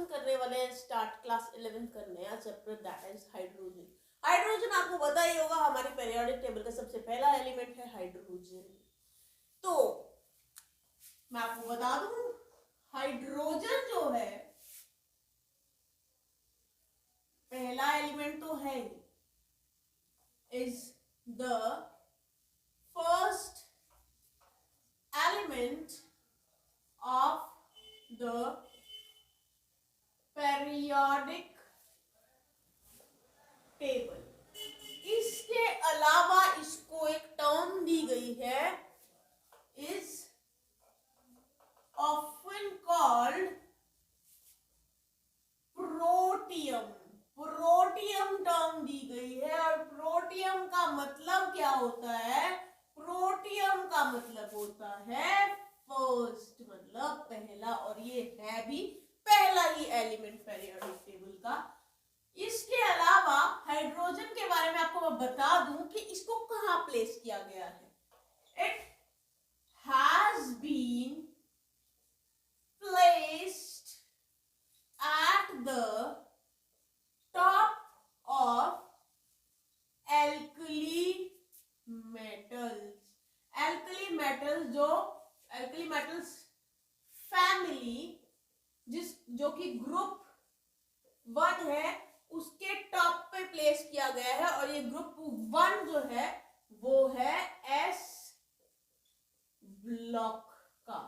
हम करने वाले हैं स्टार्ट क्लास 11 का नया chapter, that is hydrogen. Hydrogen आपको पता ही होगा, हमारी पीरियोडिक टेबल का सबसे पहला एलिमेंट है हाइड्रोजन। तो मैं आपको बता दूं, हाइड्रोजन जो है पहला एलिमेंट तो है, is the first element of the periodic table. इसके अलावा इसको एक टर्म दी गई है, is often called protium. Protium term दी गई है, और प्रोटियम का मतलब क्या होता है? प्रोटियम का मतलब होता है फर्स्ट, मतलब पहला, और ये है भी पहला ही एलिमेंट पीरियोडिक टेबल का। इसके अलावा हाइड्रोजन के बारे में आपको मैं बता दूं कि इसको कहां प्लेस किया गया है। It has been placed at the top of alkali metals. Alkali metals, जो एल्कली मेटल्स फैमिली जो कि ग्रुप 1 है, उसके टॉप पे प्लेस किया गया है। और ये ग्रुप 1 जो है वो है एस ब्लॉक का।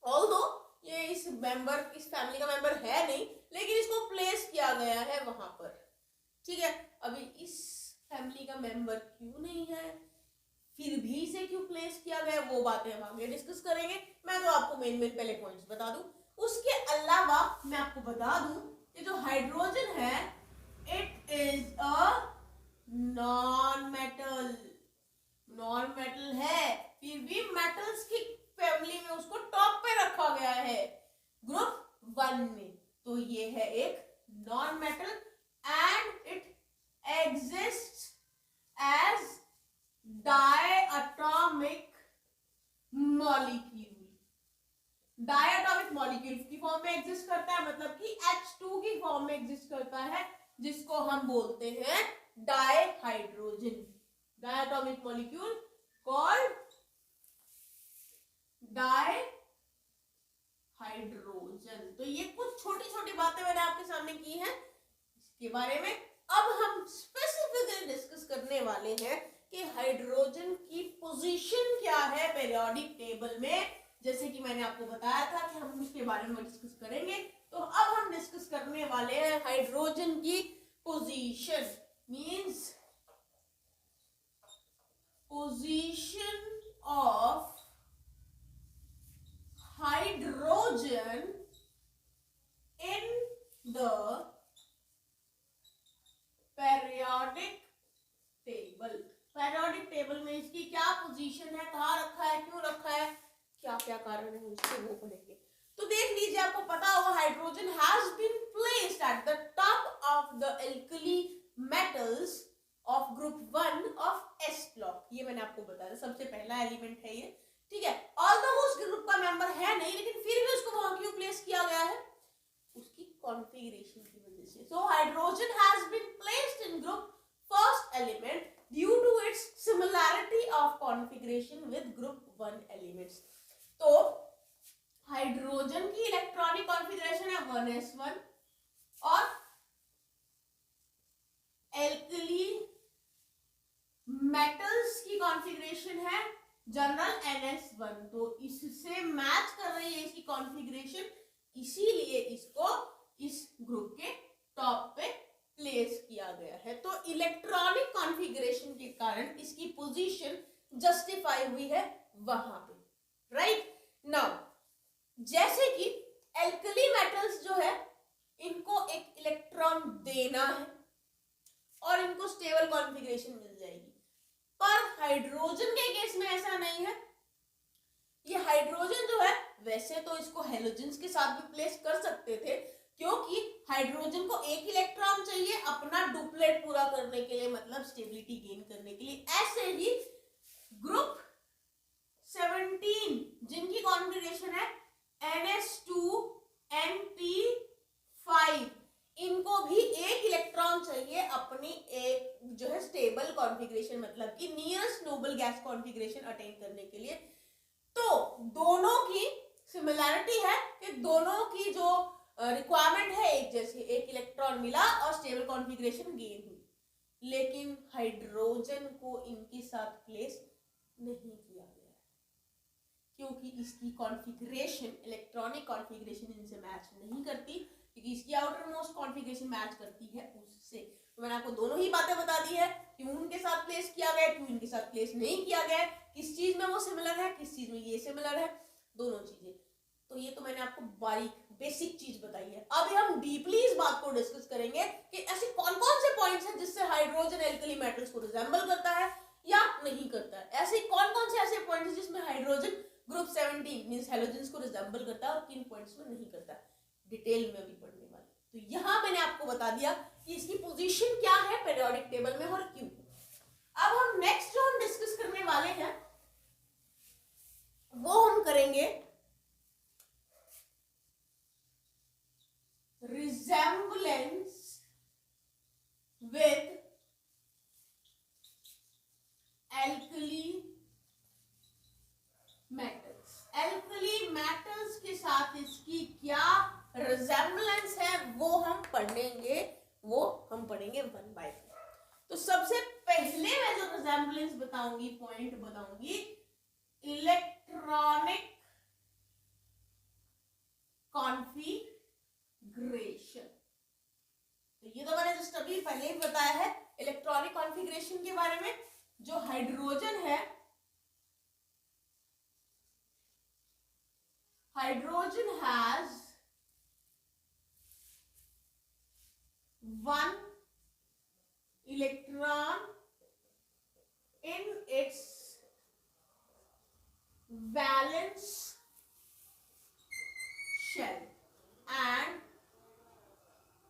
ऑल्दो ये इस फैमिली का मेंबर है नहीं, लेकिन इसको प्लेस किया गया है वहां पर। ठीक है, अभी इस फैमिली का मेंबर क्यों नहीं है, फिर भी इसे क्यों प्लेस किया गया, वो बातें हम आगे डिस्कस करेंगे। मैं तो आपको मेन पहले पॉइंट्स बता दूं। उसके अलावा मैं आपको बता दूं कि जो हाइड्रोजन है, it is a non metal. Non metal है, फिर भी मेटल्स की फैमिली में उसको टॉप पे रखा गया है ग्रुप 1 में। तो ये है एक non metal, and it exists as diatomic molecule. Diatomic molecule की फॉर्म में एग्जिस्ट करता है, मतलब कि H2 की फॉर्म में एग्जिस्ट करता है, जिसको हम बोलते हैं dihydrogen. Diatomic molecule called dihydrogen. तो ये कुछ छोटी छोटी बातें मैंने आपके सामने की हैं इसके बारे में। अब हम स्पेसिफिकली डिस्कस करने वाले हैं कि हाइड्रोजन की पोजीशन क्या है पीरियोडिक टेबल में। जैसे कि मैंने आपको बताया था कि हम उसके बारे में डिस्कस करेंगे, तो अब हम डिस्कस करने वाले हैं हाइड्रोजन की position. Means position of hydrogen in the periodic table. Periodic table में इसकी क्या पोजीशन है, कहाँ रखा है, क्यों रखा है, क्या क्या कारण है, उसको वो पढ़ेंगे। तो देख लीजिए, आपको पता होगा hydrogen has been placed at the top of the alkali metals of group 1 of S block. ये मैंने आपको बताया, सबसे पहला एलिमेंट है ये। ठीक है, ऑल्दो उस ग्रुप का मेंबर है नहीं, लेकिन फिर भी उसको वहां क्यों प्लेस किया गया है? उसकी कॉन्फ़िगरेशन की वजह से। So hydrogen has been placed in group first element due to its similarity of configuration with group 1 elements. तो हाइड्रोजन की इलेक्ट्रॉनिक कॉन्फ़िगरेशन है 1s1, और एल्कली मेटल्स की कॉन्फ़िगरेशन है जनरल ns1। तो इससे मैच कर रही है इसकी कॉन्फ़िगरेशन, इसीलिए इसको इस ग्रुप के टॉप पे प्लेस किया गया है। तो इलेक्ट्रॉनिक कॉन्फ़िगरेशन के कारण इसकी पोजीशन जस्टिफाई हुई है वहां पे, राइट। नाउ जैसे कि एल्कली मेटल्स जो है, इनको एक इलेक्ट्रॉन देना है और इनको स्टेबल कॉन्फ़िगरेशन मिल जाएगी, पर हाइड्रोजन के केस में ऐसा नहीं है। ये हाइड्रोजन जो है, वैसे तो इसको हेलोजन्स के साथ भी प्लेस कर सकते थे, क्योंकि हाइड्रोजन को एक इलेक्ट्रॉन चाहिए अपना डुप्लेट पूरा करने के लिए, मतलब स्टेबिलिटी गेन करने के लिए। ऐसे ही ग्रुप 17 जिनकी कॉन्फ़िगरेशन है ns2 np कॉन्फ़िगरेशन मतलब कि nearest noble gas configuration attain करने के लिए। तो दोनों की सिमिलैरिटी है कि दोनों की जो रिक्वायरमेंट है एक जैसी, एक इलेक्ट्रॉन मिला और स्टेबल कॉन्फ़िगरेशन गेन हुई, लेकिन हाइड्रोजन को इनके साथ प्लेस नहीं किया गया क्योंकि इसकी कॉन्फ़िगरेशन, इलेक्ट्रॉनिक कॉन्फ़िगरेशन इनसे मैच नहीं करती, क्योंकि इसकी आउटर मोस्ट कॉन्फ़िगरेशन मैच करती है उससे। तो मैंने आपको दोनों ही बातें बता दी है, क्यों उनके साथ प्लेस किया गया, क्यों इनके साथ प्लेस नहीं किया गया, किस चीज में वो सिमिलर है, किस चीज में ये सिमिलर है, दोनों चीजें। तो ये तो मैंने आपको बारीक बेसिक चीज बताई है। अब हम डीपली इस बात को डिस्कस करेंगे कि ऐसे कौन कौन से पॉइंट्स हैं जिससे हाइड्रोजन एल्कली मेटल्स को रिजेंबल करता है या नहीं करता है। ऐसे कौन कौन से ऐसे पॉइंट्स जिसमें हाइड्रोजन ग्रुप 17 मींस हैलोजेंस को रिजेंबल करता है और किन पॉइंट्स में नहीं करता है, डिटेल में भी पढ़ने वाले। तो यहां मैंने आपको बता दिया कि इसकी पोजीशन क्या है पीरियोडिक टेबल में और क्यों। अब हम नेक्स्ट जो हम डिस्कस करने वाले हैं वो हम करेंगे resemblance with alkali metals। alkali metals के साथ इसकी क्या resemblance है वो हम पढ़ेंगे, वन बाय वन। तो सबसे पहले मैं जो resemblance बताऊंगी, पॉइंट बताऊंगी, इलेक्ट्रॉनिक कॉन्फ़िगरेशन। तो ये तो मैंने जस्ट अभी पहले ही बताया है इलेक्ट्रॉनिक कॉन्फ़िगरेशन के बारे में। जो हाइड्रोजन है, hydrogen has one electron in its valence shell and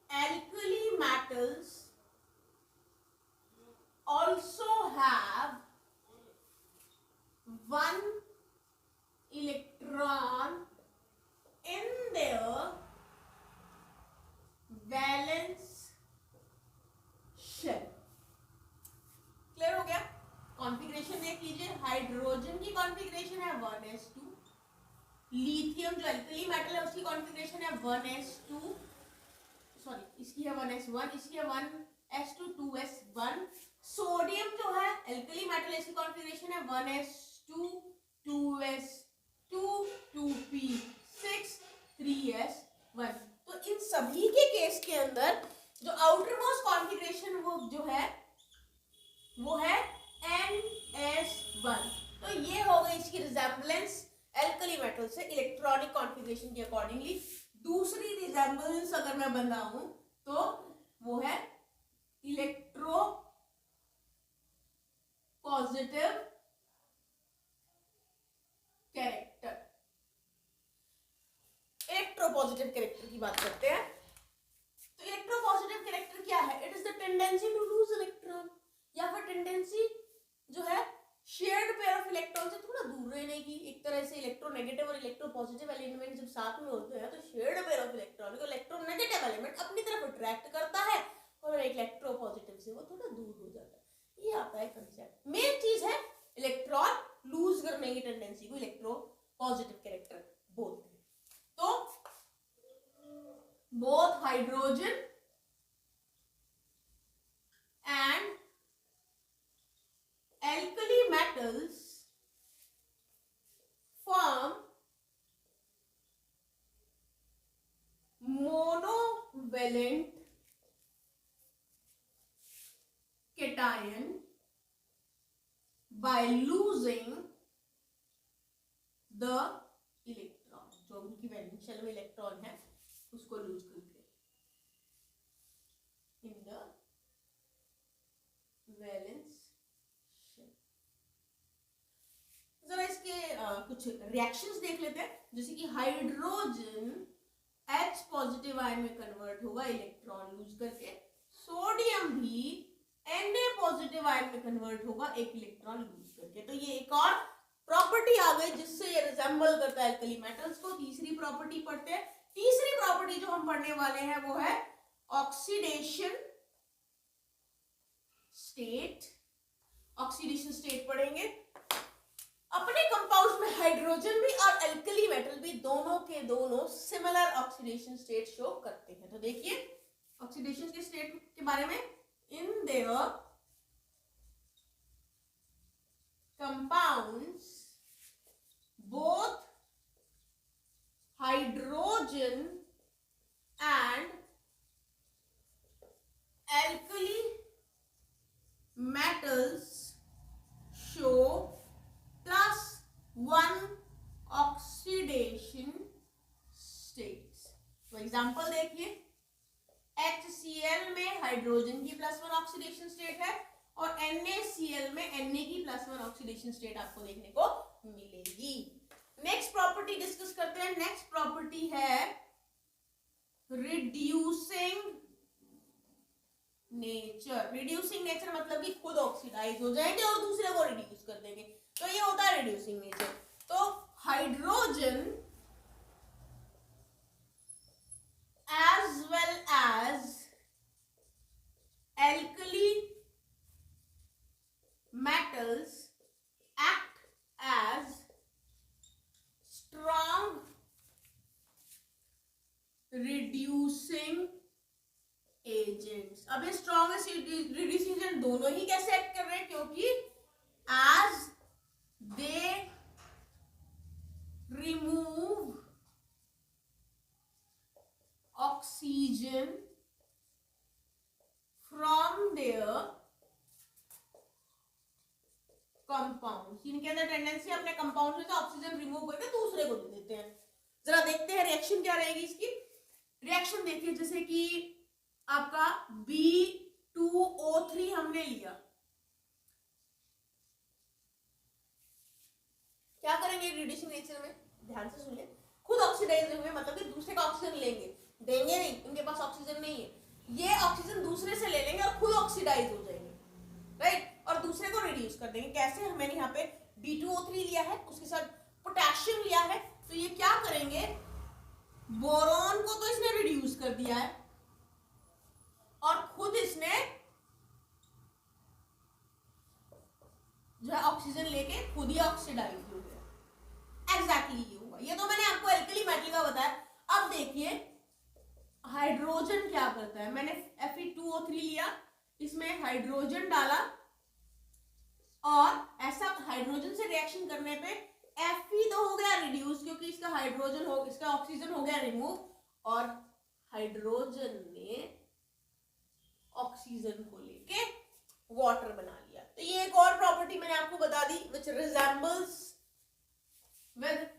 alkali metals also have one electron in their valence shell। Clear हो गया? कॉन्फ़िगरेशन देख लीजिए, हाइड्रोजन की कॉन्फ़िगरेशन है 1s2, लिथियम जो एल्कली मेटल है उसकी कॉन्फ़िगरेशन है 1s2, सॉरी इसकी है 1s1, इसकी है 1s2 2s1। सोडियम जो है एल्कली मेटल, इसकी कॉन्फ़िगरेशन है 1s2 2s2 2p6 3s1। तो इन सभी के केस के अंदर जो आउटर मोस्ट कॉन्फ़िगरेशन वो जो है वो है NS1। तो ये हो गई इसकी रिजेंबलेंस एल्कली मेटल से इलेक्ट्रॉनिक कॉन्फ़िगरेशन के अकॉर्डिंगली। दूसरी रिजेंबलेंस अगर मैं बनाऊं तो वो है electropositive character. Electropositive character की बात करते हैं। तो इलेक्ट्रोपॉजिटिव कैरेक्टर क्या है? It is the tendency to lose electron, या फिर टेंडेंसी जो है शेयर्ड पेयर ऑफ इलेक्ट्रॉन से थोड़ा दूर रहने की। एक तरह से इलेक्ट्रोनेगेटिव और इलेक्ट्रोपॉजिटिव एलिमेंट जब साथ में होते हैं तो शेयर्ड पेयर ऑफ इलेक्ट्रॉन को इलेक्ट्रोनेगेटिव एलिमेंट अपनी तरफ अट्रैक्ट करता है और इलेक्ट्रोपॉजिटिव से वो थोड़ा दूर हो जाता है। ये आता है कंसेप्ट। मेन चीज है इलेक्ट्रॉन लूज करने की टेंडेंसी को इलेक्ट्रोपॉजिटिव कैरेक्टर बोलते हैं। तो both hydrogen and alkali metals form monovalent cation by losing the electron। जो उनकी वैलेंस शेल में इलेक्ट्रॉन है उसको लूज करके इन द वैलेंस शेल। जरा इसके कुछ रिएक्शंस देख लेते हैं। जैसे कि हाइड्रोजन H पॉजिटिव आयन में कन्वर्ट होगा इलेक्ट्रॉन लूज करके, सोडियम भी Na पॉजिटिव आयन में कन्वर्ट होगा एक इलेक्ट्रॉन लूज करके। तो ये एक और प्रॉपर्टी आ गई जिससे ये रिजेंबल करता है एल्कली मेटल्स को। तीसरी प्रॉपर्टी पढ़ते हैं। तीसरी प्रॉपर्टी जो हम पढ़ने वाले हैं वो है ऑक्सीडेशन स्टेट ऑक्सीडेशन स्टेट पढ़ेंगे। अपने कंपाउंड्स में हाइड्रोजन भी और एल्कली मेटल भी दोनों के दोनों सिमिलर ऑक्सीडेशन स्टेट शो करते हैं। तो देखिए ऑक्सीडेशन के स्टेट के बारे में, in their compounds both hydrogen and alkali metals show +1 oxidation states। तो एग्जांपल देखिए, HCl में हाइड्रोजन की +1 ऑक्सीडेशन स्टेट है और NaCl में Na की +1 ऑक्सीडेशन स्टेट आपको देखने को मिलेगी। नेक्स्ट प्रॉपर्टी डिस्कस करते हैं। नेक्स्ट प्रॉपर्टी है रिड्यूसिंग नेचर। रिड्यूसिंग नेचर मतलब कि खुद ऑक्सीडाइज हो जाएंगे और दूसरे को रिड्यूस कर देंगे, तो ये होता है रिड्यूसिंग नेचर। तो hydrogen as well as alkali metals act as strong reducing agents। अब ये strong reducing agent दोनों ही कैसे एक्ट कर रहे हैं, क्योंकि as they remove oxygen from their compound, इनके अंदर टेंडेंसी अपने कंपाउंड में से ऑक्सीजन रिमूव करके दूसरे को दे देते हैं। जरा देखते हैं रिएक्शन क्या रहेगी इसकी। रिएक्शन देखिए, जैसे कि आपका B2O3 हमने लिया, क्या करेंगे रिड्यूसिंग नेचर में, ध्यान से सुनिए। खुद ऑक्सीडाइज हुए मतलब कि दूसरे का ऑक्सीजन लेंगे, देंगे नहीं, उनके पास ऑक्सीजन नहीं है, ये ऑक्सीजन दूसरे से ले लेंगे और खुद ऑक्सीडाइज हो जाएंगे, राइट, और दूसरे को रिड्यूस कर देंगे। कैसे, मैंने यहाँ पे B2O3 लिया है, उसके साथ पोटेशियम लिया है, तो ये क्या करेंगे, बोरोन को तो इसने रिड्यूस कर दिया है और खुद इसने जो है ऑक्सीजन लेके खुद ही ऑक्सीडाइज हो गया। एग्जैक्टली ये हुआ। ये तो मैंने आपको एल्कली मेटल का बताया। अब देखिए हाइड्रोजन क्या करता है, मैंने Fe2O3 लिया, इसमें हाइड्रोजन डाला और ऐसा हाइड्रोजन से रिएक्शन करने पे Fe तो हो गया रिड्यूस, क्योंकि इसका हाइड्रोजन हो, इसका ऑक्सीजन हो गया रिमूव, और हाइड्रोजन ने ऑक्सीजन को लेके वाटर बना लिया। तो ये एक और प्रॉपर्टी मैंने आपको बता दी, which resembles with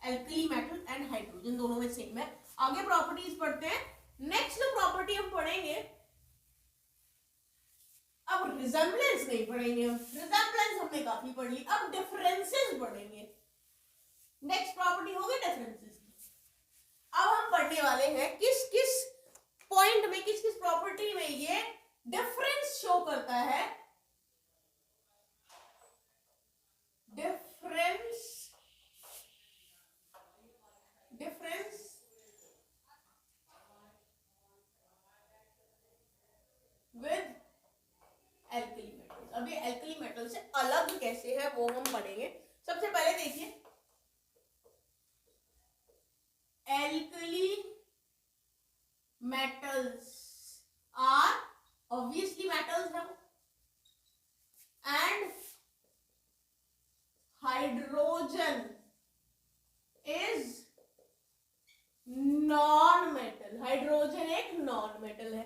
alkali metal and hydrogen, दोनों में सेम है। आगे प्रॉपर्टीज पढ़ते हैं। नेक्स्ट जो प्रॉपर्टी हम पढ़ेंगे, अब रिजेंबलेंस नहीं पढ़ेंगे, हम रिजेंबलेंस हमने काफी पढ़ ली, अब डिफरेंसेस पढ़ेंगे। नेक्स्ट प्रॉपर्टी हो गई डिफरेंसेस की। अब हम पढ़ने वाले हैं किस किस पॉइंट में, किस किस प्रॉपर्टी में ये डिफरेंस शो करता है। Difference with alkali metals. अब ये एल्कली मेटल से अलग कैसे है वो हम पढ़ेंगे। सबसे पहले देखिए, alkali metals are obviously metals है, and hydrogen is non metal. Hydrogen एक नॉन मेटल है।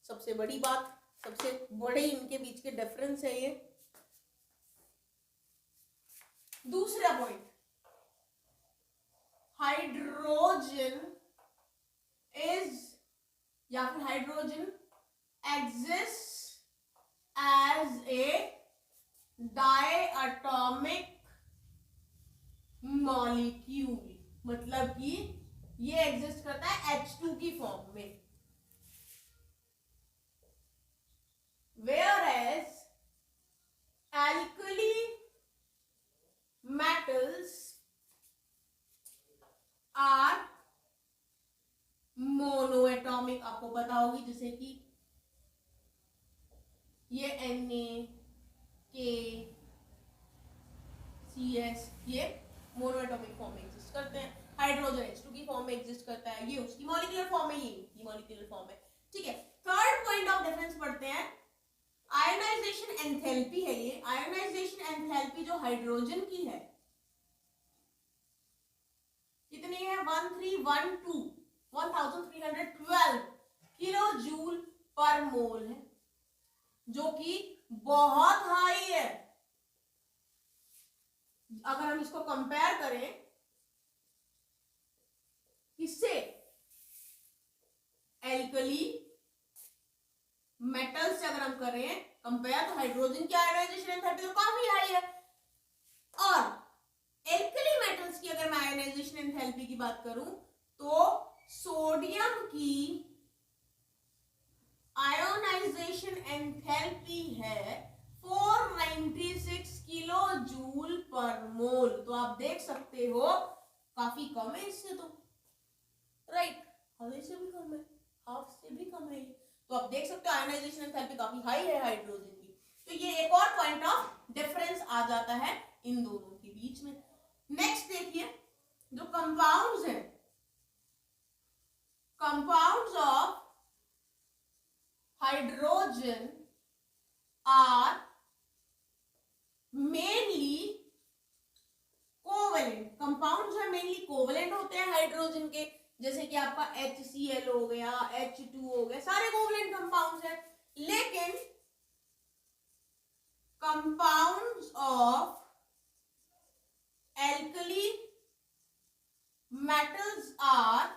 सबसे बड़ी बात, सबसे बड़े इनके बीच के डिफरेंस है ये। दूसरा पॉइंट, हाइड्रोजन इज या फिर hydrogen exist as a diatomic molecule, मतलब कि ये एग्जिस्ट करता है H2 की फॉर्म में, whereas alkali metals are monoatomic। आपको पता होगी, जैसे कि ये Na, KCS ये मोनोएटॉमिक फॉर्म में एग्जिस्ट करते हैं, हाइड्रोजन H2 की फॉर्म में एग्जिस्ट करता है, ये उसकी मॉलिक्यूलर फॉर्म है, ये इसकी मॉलिक्यूलर फॉर्म है, ठीक है। थर्ड पॉइंट ऑफ डिफरेंस पढ़ते हैं, आयोनाइजेशन एंथैल्पी है ये, आयोनाइजेशन एंथैल्पी जो हाइड्रोजन की है कितनी है 1312 किलो जूल पर मोल है, जो कि बहुत हाई है। अगर हम इसको कंपेयर करें किससे, एल्कली मेटल से अगर हम करें कंपेयर, तो हाइड्रोजन की आयोनाइजेशन एंथैल्पी तो काफी हाई है, और एल्कली मेटल्स की अगर मैं आयोनाइजेशन एंथैल्पी की बात करूं तो सोडियम की आयोनाइजेशन एंथैल्पी है 496 किलो जूल पर मोल। तो आप देख सकते हो काफी कम है इससे, तो राइट, हवा से भी कम है, हाफ से भी कम है, तो आप देख सकते हो आयोनाइजेशन एंथैल्पी काफी हाई है हाइड्रोजन की। तो ये एक और पॉइंट ऑफ डिफरेंस आ जाता है इन दोनों के बीच में। नेक्स्ट देखिए, जो कंपाउंड्स हैं, compounds of hydrogen are mainly covalent, compounds है मेनली कोवेलेंट होते हैं हाइड्रोजन के, जैसे कि आपका HCl हो गया, H2 हो गया, सारे कोवेलेंट कंपाउंड्स हैं। लेकिन compounds of alkali metals are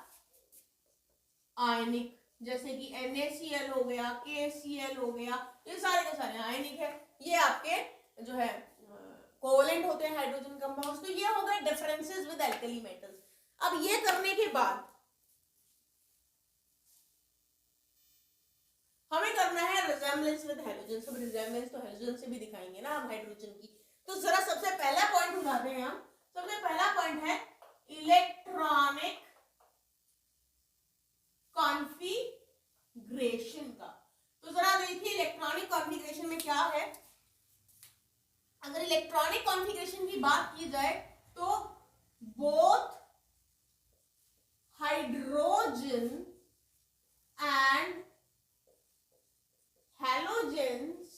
ionic, जैसे कि NaCl हो गया, KCl हो गया, ये सारे के सारे आयनिक है, ये आपके जो है कोवेलेंट होते हैं हाइड्रोजन कंपाउंड्स। तो ये हो गए डिफरेंसेस विद एल्कली मेटल्स। अब ये करने के बाद हमें करना है रिजेम्बलेंस विद हाइड्रोजन। सब रिजेम्बलेंस तो हाइड्रोजन से भी दिखाएंगे ना हम हाइड्रोजन की। तो जरा सबसे पहला पॉइंट उठाते हैं हम। सबसे पहला पॉइंट है इलेक्ट्रॉनिक कॉन्फ़िगरेशन का। तो जरा देखिए इलेक्ट्रॉनिक कॉन्फ़िगरेशन में क्या है। अगर इलेक्ट्रॉनिक कॉन्फ़िगरेशन की बात की जाए तो both hydrogen and halogens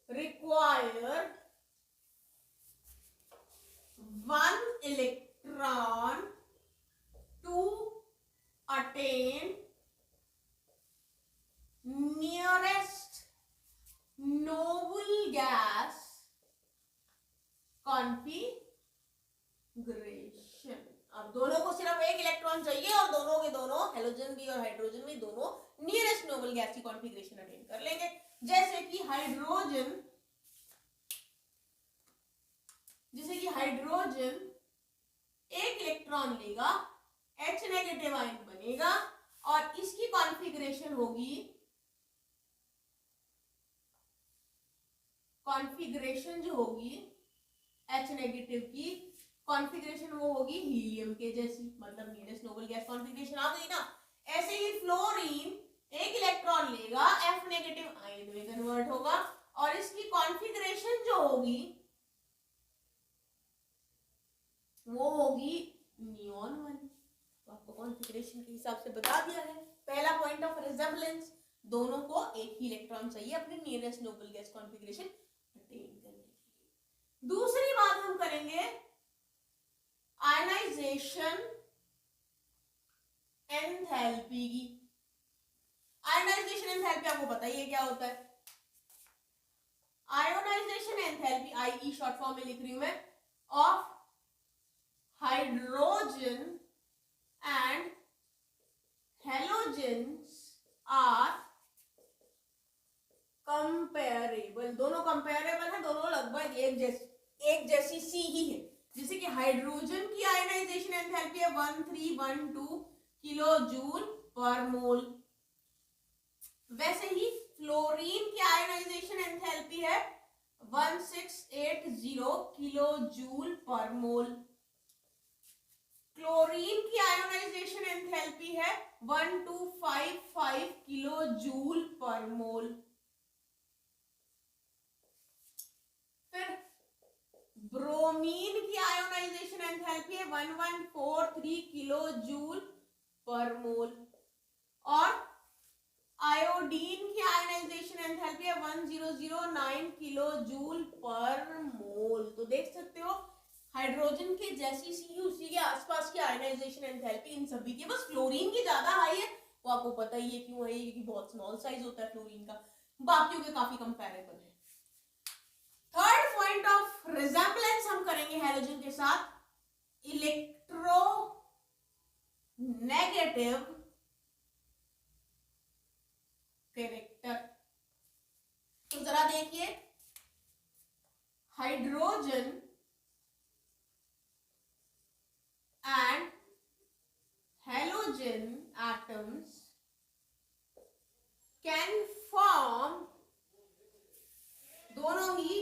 require one electron to attain nearest noble gas configuration। अब दोनों को सिर्फ एक इलेक्ट्रॉन चाहिए और दोनों के दोनों हेलोजन भी और हाइड्रोजन भी दोनों नियरेस्ट नोबल गैस की कॉन्फ़िगरेशन अटेन कर लेंगे। जैसे कि हाइड्रोजन एक इलेक्ट्रॉन लेगा, H नेगेटिव आयन बनेगा और इसकी कॉन्फ़िगरेशन होगी, कॉन्फ़िगरेशन जो होगी H नेगेटिव की कॉन्फ़िगरेशन वो होगी हीलियम के जैसी, मतलब नियरेस्ट नोबल गैस कॉन्फ़िगरेशन आ गई ना। ऐसे ही फ्लोरीन एक इलेक्ट्रॉन लेगा, F नेगेटिव आयन में कन्वर्ट होगा और इसकी कॉन्फ़िगरेशन जो होगी वो होगी नियॉन वाली। तो आपको कॉन्फ़िगरेशन के हिसाब से बता दिया है। पहला पॉइंट ऑफ रिजेम्बलेंस, दोनों को एक ही इलेक्ट्रॉन चाहिए अपने nearest noble gas configuration attain करने के लिए। दूसरी बात हम करेंगे आयनाइजेशन एंथैल्पी की। आयनाइजेशन एंथैल्पी आपको पता ही है क्या होता है। Ionisation enthalpy, I short form में लिख रही हूं मैं, of hydrogen and halogens are comparable. दोनों कंपेरेबल है, दोनों लगभग एक जैसी सी ही है। जैसे कि हाइड्रोजन की आयनाइजेशन एंथैल्पी है 1312 किलो जूल पर मोल, वैसे ही फ्लोरीन की आयनाइजेशन एंथैल्पी है 1680 किलो जूल पर मोल। क्लोरीन की आयोनाइजेशन एंथैल्पी है 1255 किलो जूल पर मोल। एंथैल्पी है 1143 किलो जूल पर मोल और आयोडीन की आयनाइजेशन एंथैल्पी है 1009 किलो जूल पर मोल। तो देख सकते हो हाइड्रोजन के जैसी सी उसी के आसपास की आयनाइजेशन एंथैल्पी इन सभी की, बस फ्लोरीन की ज्यादा हाई है, वो आपको पता ही है क्यों है, क्योंकि बहुत स्मॉल साइज होता है फ्लोरीन का, बाकियों के काफी कंपैरेबल है। थर्ड पॉइंट ऑफ रिजेम्बलेंस हम करेंगे हैलोजन के साथ, इलेक्ट्रो नेगेटिव कैरेक्टर। तो जरा देखिए, hydrogen and halogen atoms can form, दोनों ही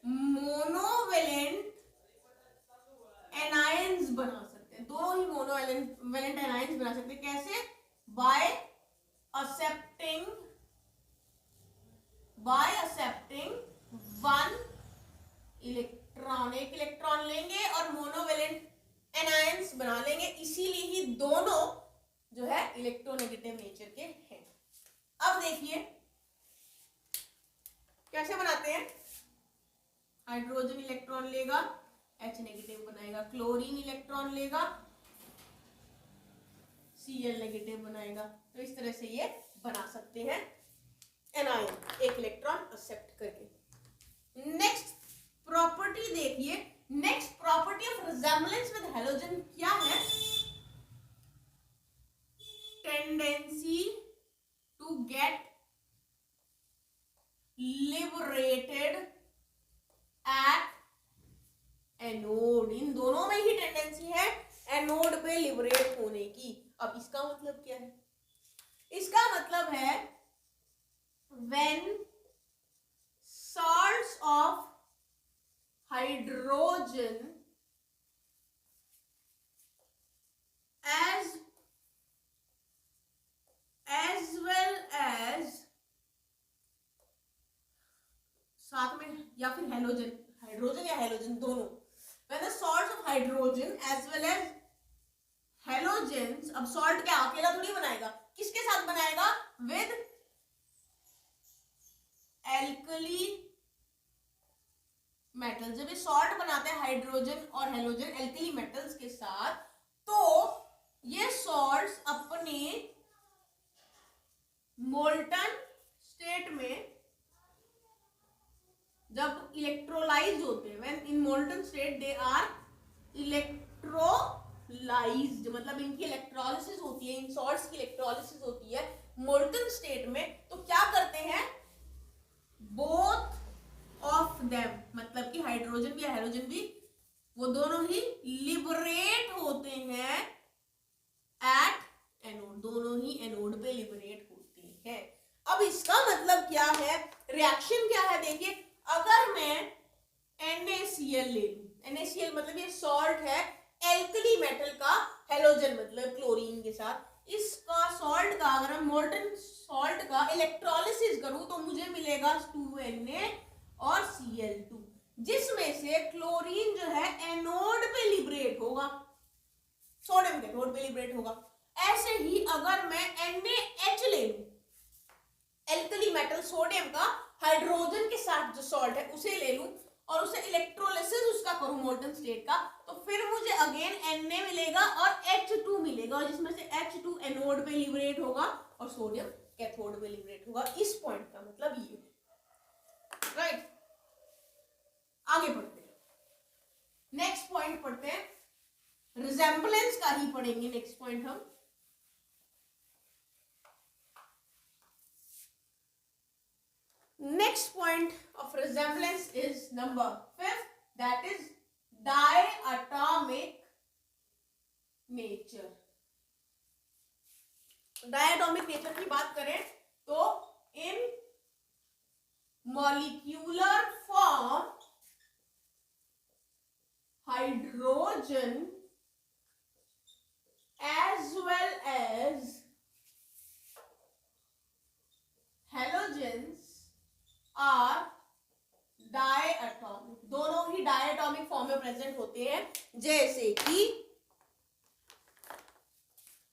मोनोवेलेंट एनायंस बना सकते हैं, दोनों ही मोनोवेलेंट एनायंस बना सकते हैं। कैसे? बाय एक्सेप्टिंग वन इलेक्ट्रॉन, एक इलेक्ट्रॉन लेंगे और मोनोवेलेंट एनायंस बना लेंगे, इसीलिए ही दोनों जो है इलेक्ट्रोनेगेटिव नेचर के हैं। अब देखिए कैसे बनाते हैं। हाइड्रोजन इलेक्ट्रॉन लेगा, H नेगेटिव बनाएगा, क्लोरीन इलेक्ट्रॉन लेगा, Cl नेगेटिव बनाएगा। तो इस तरह से ये बना सकते हैं एनायन, एक इलेक्ट्रॉन एक्सेप्ट करके। नेक्स्ट प्रॉपर्टी देखिए, next property of resemblance with halogen क्या है? Tendency to get liberated at anode. इन दोनों में ही टेंडेंसी है एनोड पे लिबरेट होने की। अब इसका मतलब क्या है? इसका मतलब है when salts of hydrogen as well as साथ में या फिर हेलोजन, हाइड्रोजन या हेलोजन दोनों, when the salts of hydrogen as well as halogens, अब सॉल्ट क्या अकेला थोड़ी बनाएगा, किसके साथ बनाएगा? With alkali metal. जब ये सॉल्ट बनाते हैं हाइड्रोजन और हेलोजन एल्कली मेटल्स के साथ, तो ये सॉल्ट्स अपने मोल्टन स्टेट में जब इलेक्ट्रोलाइज होते हैं, when in molten state they are electrolysed, मतलब इनकी इलेक्ट्रोलिसिस होती है, इन सॉल्ट्स की इलेक्ट्रोलिसिस होती है मोल्टन स्टेट में। तो क्या करते हैं? बोथ ऑफ देम, मतलब कि हाइड्रोजन भी हाइड्रोजन भी, वो दोनों ही लिबरेट होते हैं एट एनोड, दोनों ही एनोड पे लिबरेट होते हैं। अब इसका मतलब क्या है, रिएक्शन क्या है? देखिए, अगर मैं NaCl ले लूं, NaCl मतलब ये सॉल्ट है एल्कली मेटल का, हेलोजन मतलब क्लोरीन के साथ, इसका सॉल्ट का अगर मैं मोल्टन सॉल्ट का इलेक्ट्रोलिसिस करूं तो मुझे मिलेगा 2Na और Cl2, जिसमें से क्लोरीन जो है एनोड पे लिबरेट होगा, सोडियम कैथोड पे लिबरेट होगा। ऐसे ही अगर मैं NaH ले लूं, एल्कली मेटल सोडियम का, हाइड्रोजन के साथ जो सॉल्ट है उसे ले लूं और उसे इलेक्ट्रोलिसिस उसका करूं मोल्टन स्टेट का, तो फिर मुझे अगेन Na मिलेगा और H2 मिलेगा, जिसमें से H2 एनोड पे लिबरेट होगा और सोडियम कैथोड पे लिबरेट होगा। इस पॉइंट का मतलब ये, राइट। आगे पढ़ते हैं, नेक्स्ट पॉइंट पढ़ते हैं, रिजेम्बलेंस का ही पढ़ेंगे नेक्स्ट पॉइंट हम। Next point of resemblance is number 5, that is diatomic nature. Diatomic nature की बात करें तो in molecular form hydrogen as well as halogens are diatomic, दोनों ही डायटॉमिक फॉर्म में प्रेजेंट होते हैं जैसे कि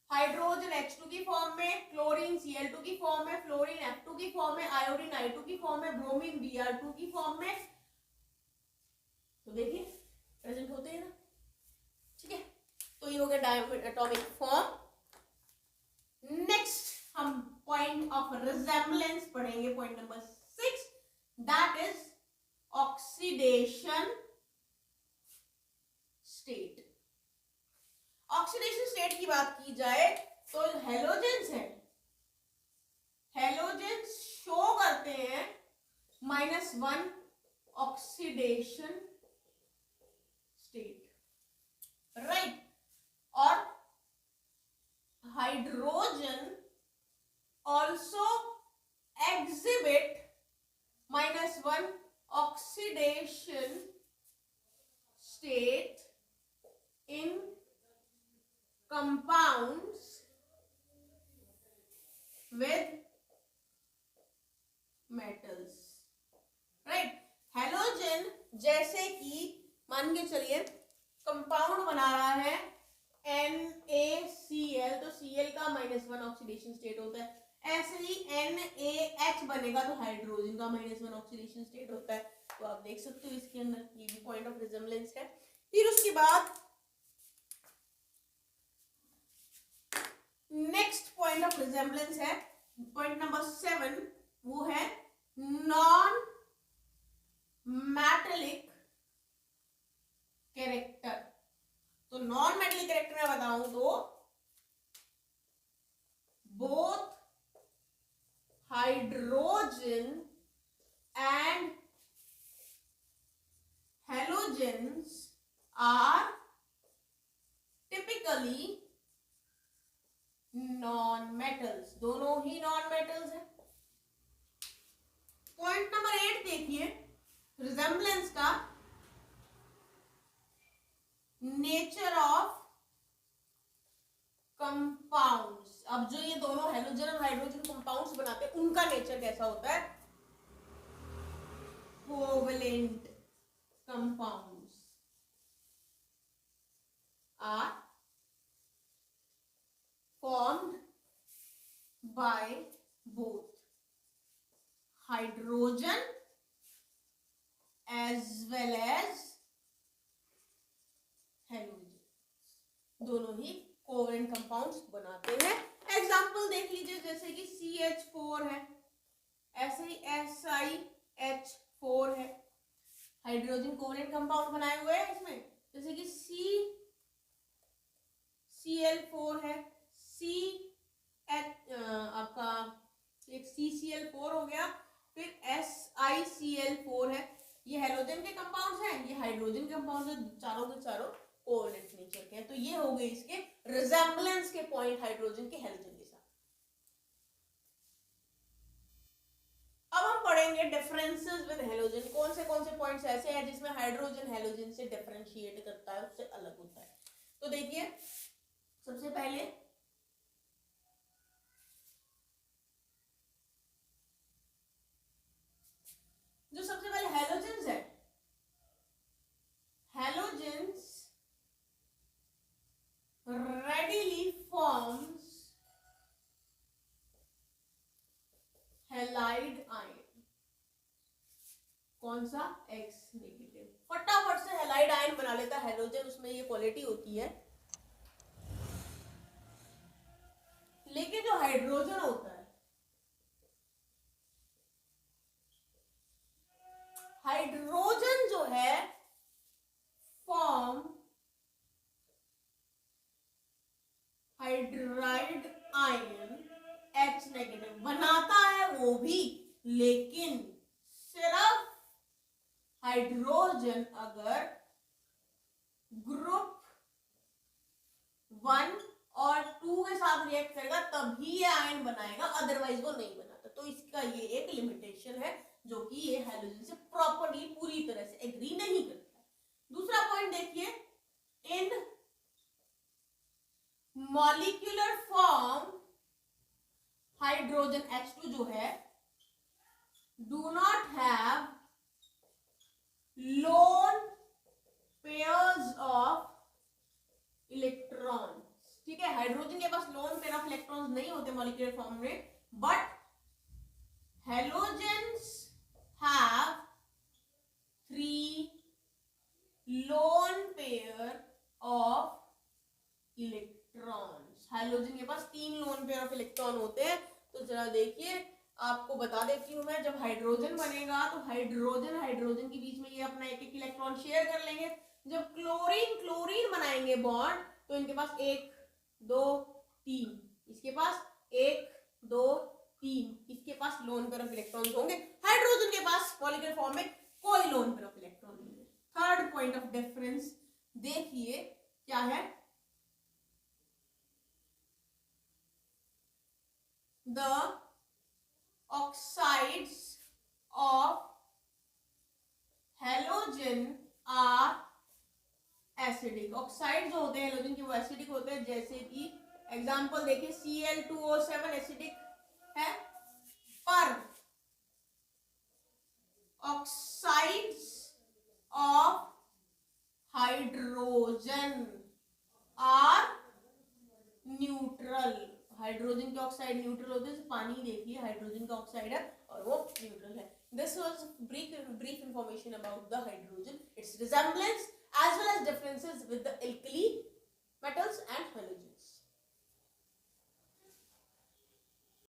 हाइड्रोजन H2 की फॉर्म में, क्लोरीन Cl2 की फॉर्म में, फ्लोरीन F2 की फॉर्म में, आयोडीन I2 की फॉर्म में, ब्रोमीन Br2 की फॉर्म में। तो देखिए प्रेजेंट होते हैं ना, ठीक है। तो ये हो गया एटॉमिक फॉर्म। नेक्स्ट हम पॉइंट ऑफ रिजेम्बलेंस पढ़ेंगे, point number 6, that is oxidation state. Oxidation state की बात की जाए तो हेलोजेंस है, हेलोजेंस शो करते हैं -1 ऑक्सीडेशन स्टेट, राइट। और hydrogen also exhibit -1 oxidation state in compounds with metals, right। Halogen जैसे कि मान के चलिए कंपाउंड बना रहा है NaCl, तो Cl का -1 ऑक्सीडेशन स्टेट होता है। ऐसे ही NaH बनेगा तो हाइड्रोजन का -1 ऑक्सीडेशन स्टेट होता है। तो आप देख सकते हो इसके अंदर ये भी पॉइंट ऑफ रिजेम्बलेंस है। फिर उसके बाद नेक्स्ट पॉइंट ऑफ रिजेम्बलेंस है पॉइंट नंबर 7, वो है नॉन मेटेलिक कैरेक्टर। तो नॉन मेटेलिक कैरेक्टर में बताऊं तो both hydrogen and halogens are typically non metals, दोनों ही नॉन मेटल्स है। पॉइंट नंबर 8 देखिए रिजेम्बलेंस का, नेचर ऑफ कंपाउंड्स। अब जो ये दोनों हेलोजन और हाइड्रोजन कंपाउंड्स बनाते हैं उनका नेचर कैसा होता है, covalent compounds are formed by both hydrogen as well as halogen, दोनों ही कोवेलेंट कंपाउंड्स बनाते हैं। एग्जाम्पल देख लीजिए, जैसे कि CH4 है, ऐसे ही SiH4 है, हाइड्रोजन कोवेलेंट कंपाउंड बनाए हुए हैं इसमें। जैसे कि Cl4 है, आपका एक CCl4 हो गया, फिर SiCl4 है। ये हेलोजन के कंपाउंड्स हैं, ये हाइड्रोजन कंपाउंड्स हैं, चारों के चारों कोवेलेंट नेचर के हैं। तो ये हो गए इसके रिजेम्बलेंस के पॉइंट हाइड्रोजन के हेलोजन के साथ। अब हम पढ़ेंगे डिफरेंसेस विद हेलोजन। कौन से पॉइंट्स ऐसे हैं जिसमें हाइड्रोजन हेलोजन से डिफरेंशिएट करता है, उससे अलग होता है। तो देखिए सबसे पहले हेलोजेंस है, halogens readily forms halide ion. कौन सा, X नेगेटिव, फटाफट से हैलाइड आयन बना लेता है हेलोजन, उसमें ये क्वालिटी होती है। लेकिन जो हाइड्रोजन होता है, हाइड्रोजन जो है form hydride ion H negative बनाता है वो भी, लेकिन सिर्फ हाइड्रोजन अगर ग्रुप 1 और 2 के साथ रिएक्ट करेगा तभी ये आयन बनाएगा, अदरवाइज वो नहीं बनाता। तो इसका ये एक लिमिटेशन है जो कि ये हेलोजन से प्रॉपर्ली पूरी तरह से एग्री नहीं करता है। दूसरा पॉइंट देखिए, इन मॉलिक्यूलर फॉर्म हाइड्रोजन H2 जो है do not have lone pairs of electrons. ठीक है, हाइड्रोजन के पास लोन पेयर ऑफ इलेक्ट्रॉन्स नहीं होते मॉलिक्यूलर फॉर्म में, but halogens have 3 lone pair of electrons. Hydrogen के पास 3 लोन पेयर ऑफ इलेक्ट्रॉन होते हैं। तो जरा देखिए, आपको बता देती हूँ मैं, जब हाइड्रोजन बनेगा तो हाइड्रोजन के बीच में ये अपना एक एक इलेक्ट्रॉन शेयर कर लेंगे। जब क्लोरीन बनाएंगे बॉन्ड, तो इनके पास 1 2 3, इसके पास 1 2 3, इसके पास लोन पेयर ऑफ इलेक्ट्रॉन्स होंगे। हाइड्रोजन के पास मॉलिक्यूलर फॉर्म में कोई लोन पेयर ऑफ इलेक्ट्रॉन नहीं है। थर्ड पॉइंट ऑफ डिफरेंस देखिए क्या है, the oxides of halogen are acidic। Oxide जो होते हैं हेलोजन के वो एसिडिक होते हैं। जैसे कि एग्जांपल देखिए, Cl2O7 एसिडिक है, पर oxides of hydrogen are neutral. हाइड्रोजन के ऑक्साइड न्यूट्रल होते हैं। पानी देखिए, हाइड्रोजन का ऑक्साइड है और वो न्यूट्रल है। This was brief information about the hydrogen, its resemblance as well as differences with the alkali metals and halogen।